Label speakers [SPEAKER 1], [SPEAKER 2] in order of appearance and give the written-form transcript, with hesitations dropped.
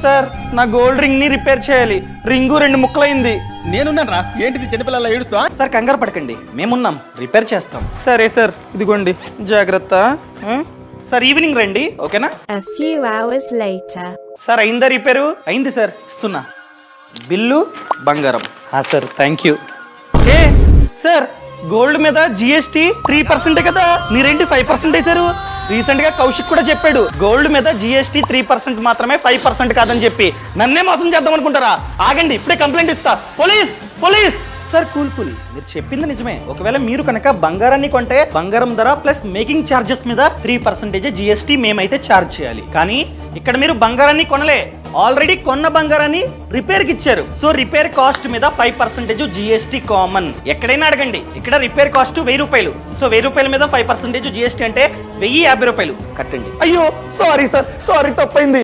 [SPEAKER 1] Sir నా gold ring ని repair చేయాలి. రింగు 2 ముక్కలైంది.
[SPEAKER 2] నేనున్నాను రా. ఏంటిది చిన్నపిల్లల ఏడుస్తా?
[SPEAKER 1] సార్ కంగారు పడకండి, మేమున్నాం, రిపేర్ చేస్తాం. సరే సార్, ఇదిగోండి జాగ్రత్త. సార్ ఈవినింగ్ రండి, ఓకేనా?
[SPEAKER 3] A few hours later.
[SPEAKER 1] Sir అయిందా రిపేరు? అయింది సార్, ఇస్తున్నా. బిల్లు బంగారం. Sir thank you. A sir, gold మీద జిఎస్టీ 3% కదా, మీరేంటి 5% వేశారు? రీసెంట్ గా కౌశిక్ కూడా చెప్పాడు, గోల్డ్ మీద జిఎస్టీ 3% మాత్రమే, 5% కాదని చెప్పి. నన్నే మోసం చేద్దాం అనుకుంటారా? ఆగండి, ఇప్పుడే కంప్లైంట్ ఇస్తా. Police police. Sir cool cool, మీరు చెప్పింది నిజమే. ఒకవేళ మీరు కనుక బంగారాన్ని కొంటే బంగారం ధర ప్లస్ మేకింగ్ ఛార్జెస్ మీద 3% జిఎస్టీ మేమైతే ఛార్జ్ చేయాలి. కానీ ఇక్కడ మీరు బంగారాన్ని కొనలే, ఆల్రెడీ కొన్న బంగారాన్ని రిపేర్ కి ఇచ్చారు. సో రిపేర్ కాస్ట్ మీద 5% జిఎస్టీ కామన్. ఎక్కడైనా అడగండి, ఇక్కడ రిపేర్ కాస్ట్ 1000 రూపాయలు. సో 1000 రూపాయల మీద 5% జిఎస్టీ అంటే 1050 రూపాయలు కట్టండి. అయ్యో సారీ సార్, సారీ తప్పైంది.